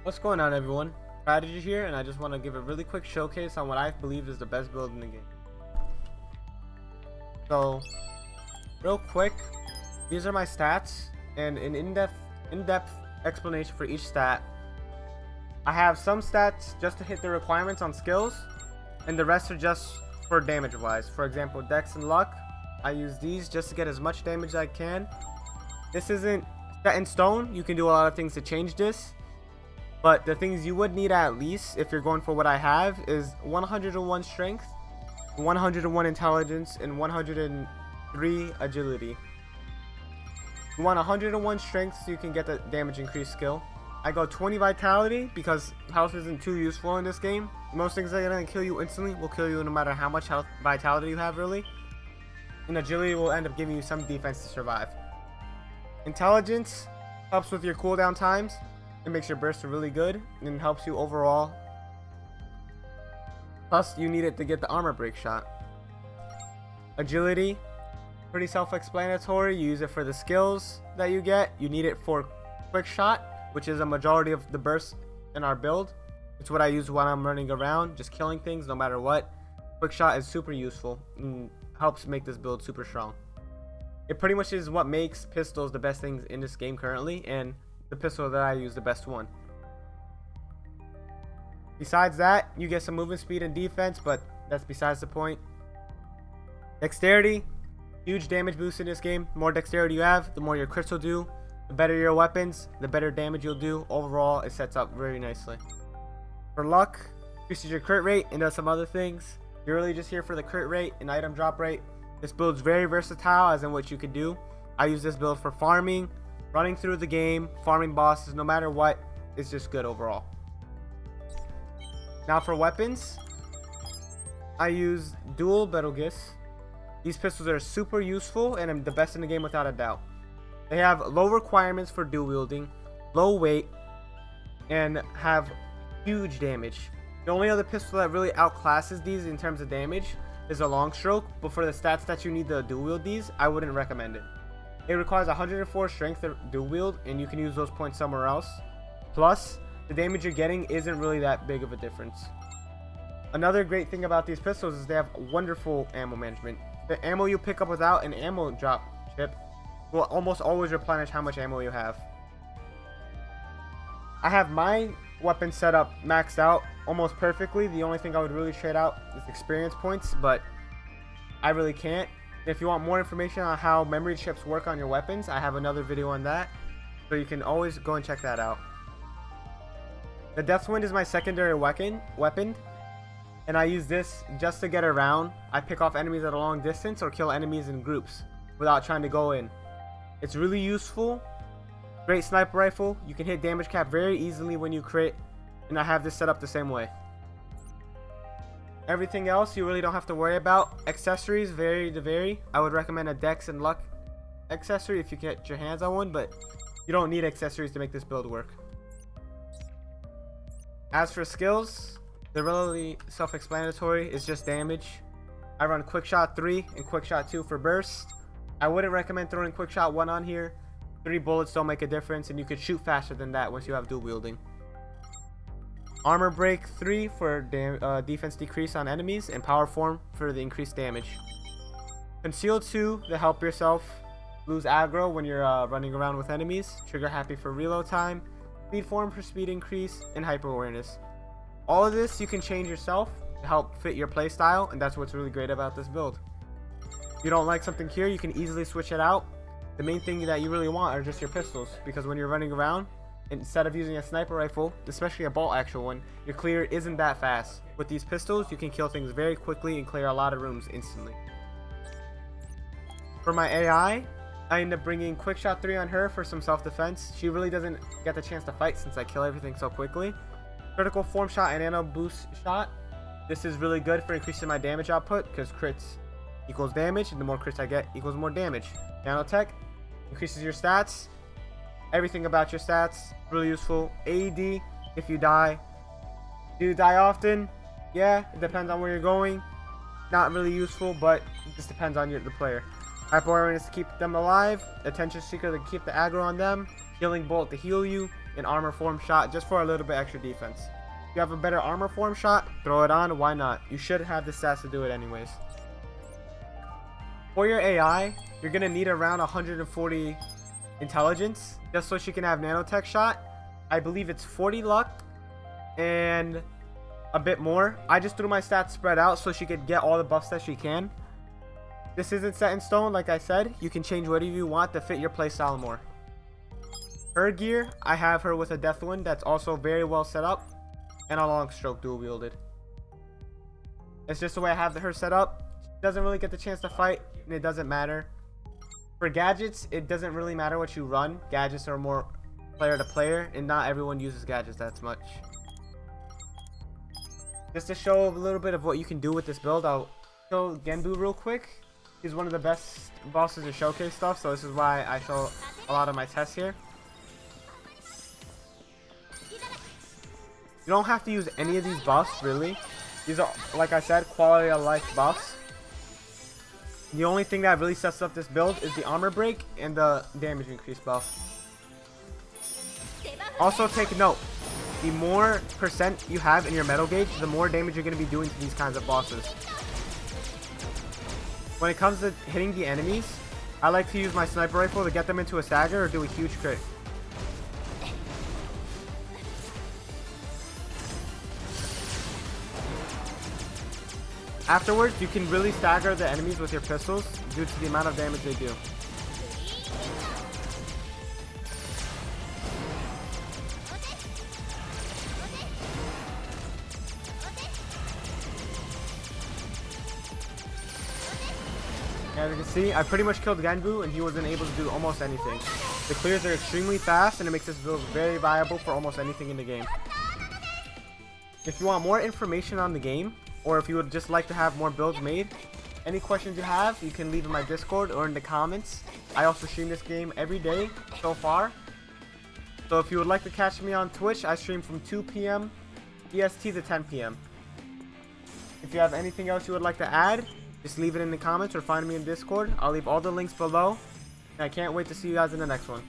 What's going on, everyone? Strategy here, and I just want to give a really quick showcase on what I believe is the best build in the game. So, real quick, these are my stats and an in-depth explanation for each stat. I have some stats just to hit the requirements on skills, and the rest are just for damage wise. For example, Dex and Luck, I use these just to get as much damage as I can. This isn't set in stone. You can do a lot of things to change this. But the things you would need at least, if you're going for what I have, is 101 strength, 101 intelligence, and 103 agility. You want 101 strength so you can get the damage increase skill. I go 20 vitality because health isn't too useful in this game. Most things that are going to kill you instantly will kill you no matter how much health vitality you have, really. And agility will end up giving you some defense to survive. Intelligence helps with your cooldown times. It makes your bursts really good and helps you overall. Plus, you need it to get the armor break shot. Agility, pretty self-explanatory. You use it for the skills that you get. You need it for quick shot, which is a majority of the bursts in our build. It's what I use when I'm running around, just killing things no matter what. Quick shot is super useful and helps make this build super strong. It pretty much is what makes pistols the best things in this game currently, and the pistol that I use the best one. Besides that, you get some movement speed and defense, but that's besides the point. Dexterity, huge damage boost in this game. The more dexterity you have, the more your crits will do. The better your weapons, the better damage you'll do. Overall, it sets up very nicely. For luck, increases your crit rate and does some other things. You're really just here for the crit rate and item drop rate. This build's very versatile as in what you can do. I use this build for farming, running through the game, farming bosses, no matter what. It's just good overall. Now for weapons, I use dual Betelgeuse. These pistols are super useful and I'm the best in the game without a doubt. They have low requirements for dual wielding, low weight, and have huge damage. The only other pistol that really outclasses these in terms of damage is a long stroke, but for the stats that you need to dual wield these, I wouldn't recommend it. It requires 104 strength to dual wield, and you can use those points somewhere else. Plus, the damage you're getting isn't really that big of a difference. Another great thing about these pistols is they have wonderful ammo management. The ammo you pick up without an ammo drop chip will almost always replenish how much ammo you have. I have my weapon set up maxed out almost perfectly. The only thing I would really trade out is experience points, but I really can't. If you want more information on how memory chips work on your weapons, I have another video on that, so you can always go and check that out. The Deathwind is my secondary weapon, and I use this just to get around. I pick off enemies at a long distance or kill enemies in groups without trying to go in. It's really useful. Great sniper rifle. You can hit damage cap very easily when you crit, and I have this set up the same way. Everything else you really don't have to worry about. Accessories vary to vary. I would recommend a Dex and Luck accessory if you get your hands on one, but you don't need accessories to make this build work. As for skills, they're really self-explanatory. It's just damage. I run Quick Shot 3 and Quick Shot 2 for burst. I wouldn't recommend throwing Quick Shot 1 on here. 3 bullets don't make a difference, and you could shoot faster than that once you have dual wielding. Armor break 3 for defense decrease on enemies, and power form for the increased damage. Conceal 2 to help yourself lose aggro when you're running around with enemies. Trigger happy for reload time. Speed form for speed increase, and hyper awareness. All of this you can change yourself to help fit your playstyle, and that's what's really great about this build. If you don't like something here, you can easily switch it out. The main thing that you really want are just your pistols, because when you're running around, instead of using a sniper rifle, especially a bolt action one, your clear isn't that fast. With these pistols, you can kill things very quickly and clear a lot of rooms instantly. For my AI, I end up bringing Quick Shot 3 on her for some self-defense. She really doesn't get the chance to fight since I kill everything so quickly. Critical Form Shot and Nano Boost Shot. This is really good for increasing my damage output because crits equals damage, and the more crits I get equals more damage. Nanotech increases your stats. Everything about your stats, really useful. AED, if you die. Do you die often? Yeah, it depends on where you're going. Not really useful, but it just depends on the player. Hyper awareness to keep them alive. Attention seeker to keep the aggro on them. Healing bolt to heal you. an armor form shot just for a little bit extra defense. If you have a better armor form shot, throw it on, why not? You should have the stats to do it anyways. For your AI, you're going to need around 140 intelligence just so she can have Nanotech Shot. I believe it's 40 luck and a bit more. I just threw my stats spread out so she could get all the buffs that she can. This isn't set in stone, like I said. You can change whatever you want to fit your playstyle more. Her gear, I have her with a Deathwind that's also very well set up and a long stroke dual wielded. It's just the way I have her set up. She doesn't really get the chance to fight and it doesn't matter. For gadgets, it doesn't really matter what you run. Gadgets are more player to player and not everyone uses gadgets that much. Just to show a little bit of what you can do with this build, I'll show Genbu real quick. He's one of the best bosses to showcase stuff, so this is why I show a lot of my tests here. You don't have to use any of these buffs, really. These are, like I said, quality of life buffs. The only thing that really sets up this build is the armor break and the damage increase buff. Also take note, the more percent you have in your metal gauge, the more damage you're going to be doing to these kinds of bosses. When it comes to hitting the enemies, I like to use my sniper rifle to get them into a stagger or do a huge crit. Afterwards, you can really stagger the enemies with your pistols due to the amount of damage they do. As you can see, I pretty much killed Genbu and he wasn't able to do almost anything. The clears are extremely fast and it makes this build very viable for almost anything in the game. If you want more information on the game, or if you would just like to have more builds made, any questions you have, you can leave in my Discord or in the comments. I also stream this game every day so far. So if you would like to catch me on Twitch, I stream from 2 p.m. EST to 10 p.m. If you have anything else you would like to add, just leave it in the comments or find me in Discord. I'll leave all the links below. And I can't wait to see you guys in the next one.